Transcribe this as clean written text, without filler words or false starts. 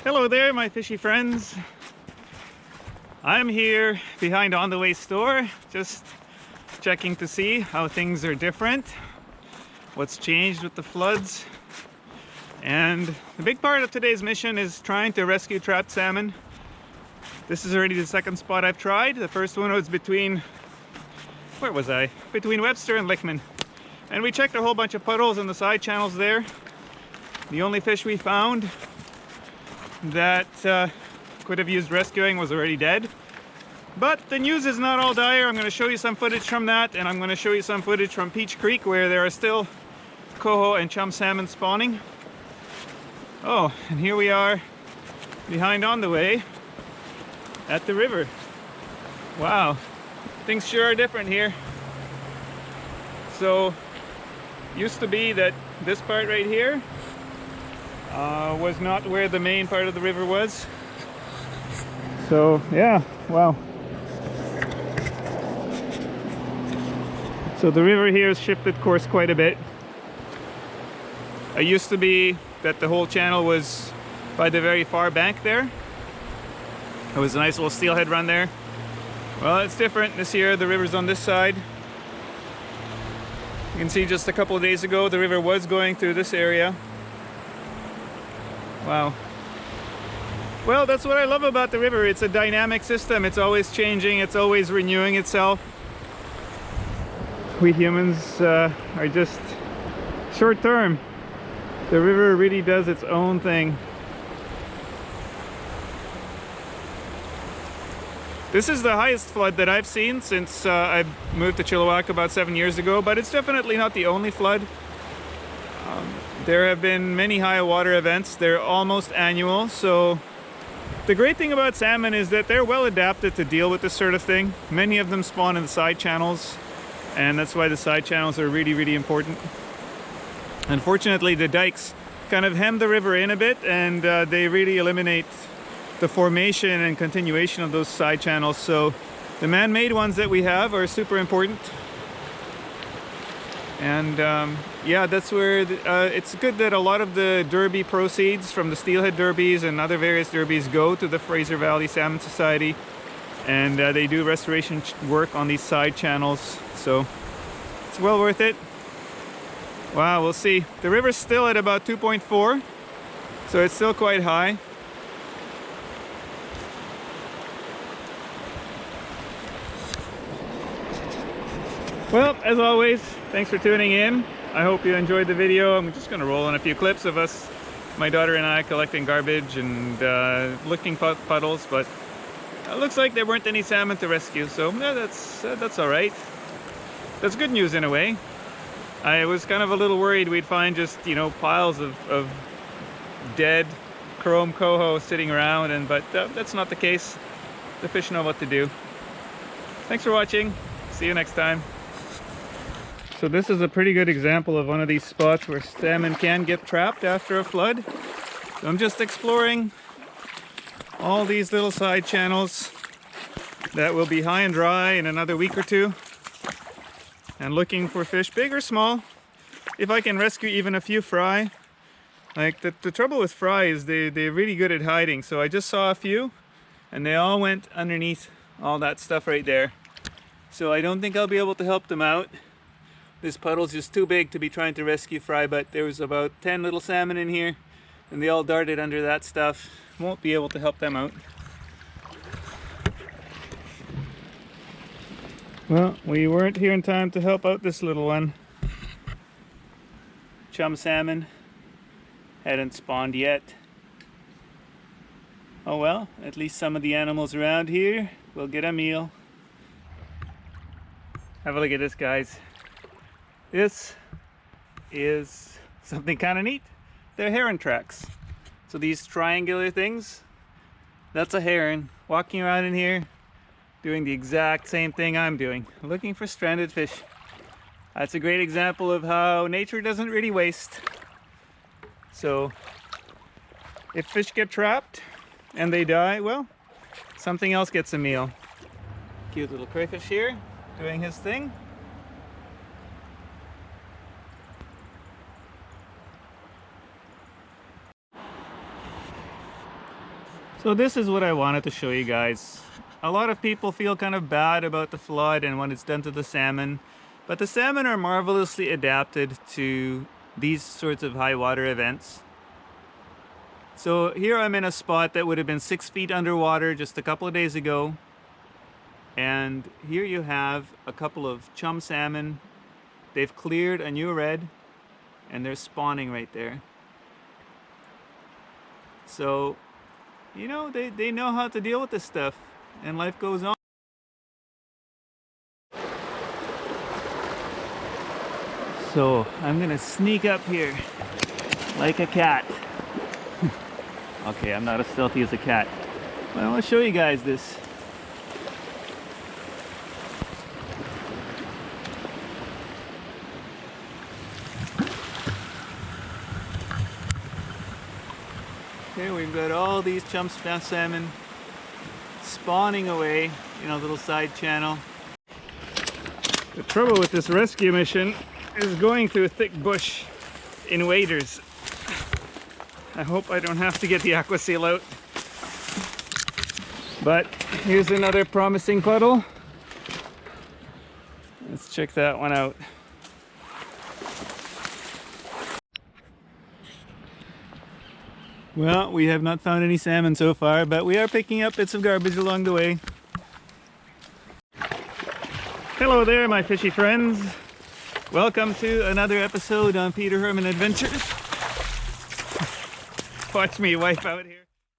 Hello there, my fishy friends. I'm here behind On the Way store, just checking to see how things are different, what's changed with the floods. And the big part of today's mission is trying to rescue trapped salmon. This is already the second spot I've tried. The first one was between, where was I? Between Webster and Lickman. And we checked a whole bunch of puddles in the side channels there. The only fish we found that could have used rescuing was already dead. But the news is not all dire. I'm going to show you some footage from that, and I'm going to show you some footage from Peach Creek where there are still coho and chum salmon spawning. Oh, and here we are behind On the Way at the river. Wow, things sure are different here. So, used to be that this part right here was not where the main part of the river was. So yeah, wow. So the river here has shifted course quite a bit. It used to be that the whole channel was by the very far bank there. It was a nice little steelhead run there. Well, it's different this year. The river's on this side. You can see just a couple of days ago the river was going through this area. Wow. Well, that's what I love about the river. It's a dynamic system. It's always changing. It's always renewing itself. We humans are just short term. The river really does its own thing. This is the highest flood that I've seen since I moved to Chilliwack about 7 years ago, but it's definitely not the only flood. There have been many high water events. They're almost annual, so the great thing about salmon is that they're well adapted to deal with this sort of thing. Many of them spawn in the side channels, and that's why the side channels are really, really important. Unfortunately, the dikes kind of hem the river in a bit, and they really eliminate the formation and continuation of those side channels. So the man-made ones that we have are super important. And yeah, that's where it's good that a lot of the derby proceeds from the steelhead derbies and other various derbies go to the Fraser Valley Salmon Society, and they do restoration work on these side channels, so it's well worth it. Wow, we'll see. The river's still at about 2.4, so it's still quite high. Well, as always, thanks for tuning in. I hope you enjoyed the video. I'm just going to roll in a few clips of us, my daughter and I, collecting garbage and looking puddles, but it looks like there weren't any salmon to rescue, so yeah, that's all right. That's good news in a way. I was kind of a little worried we'd find just, you know, piles of dead chrome coho sitting around, but that's not the case. The fish know what to do. Thanks for watching. See you next time. So this is a pretty good example of one of these spots where salmon can get trapped after a flood. So I'm just exploring all these little side channels that will be high and dry in another week or two, and looking for fish, big or small. If I can rescue even a few fry. Like the trouble with fry is they're really good at hiding. So I just saw a few and they all went underneath all that stuff right there. So I don't think I'll be able to help them out. This puddle's just too big to be trying to rescue fry, but there was about 10 little salmon in here and they all darted under that stuff. Won't be able to help them out. Well, we weren't here in time to help out this little one. Chum salmon hadn't spawned yet. Oh well, at least some of the animals around here will get a meal. Have a look at this, guys. This is something kind of neat. They're heron tracks. So these triangular things, that's a heron walking around in here doing the exact same thing I'm doing, looking for stranded fish. That's a great example of how nature doesn't really waste. So if fish get trapped and they die, well, something else gets a meal. Cute little crayfish here doing his thing. So this is what I wanted to show you guys. A lot of people feel kind of bad about the flood and what it's done to the salmon, but the salmon are marvelously adapted to these sorts of high water events. So here I'm in a spot that would have been 6 feet underwater just a couple of days ago. And here you have a couple of chum salmon. They've cleared a new red and they're spawning right there. So, you know, they know how to deal with this stuff and life goes on. So I'm gonna sneak up here like a cat. Okay, I'm not as stealthy as a cat, but I want to show you guys this. Okay, we've got all these chum salmon spawning away in a little side channel. The trouble with this rescue mission is going through a thick bush in waders. I hope I don't have to get the aqua seal out. But here's another promising puddle. Let's check that one out. Well, we have not found any salmon so far, but we are picking up bits of garbage along the way. Hello there, my fishy friends. Welcome to another episode on Peter Herman Adventures. Watch me wipe out here.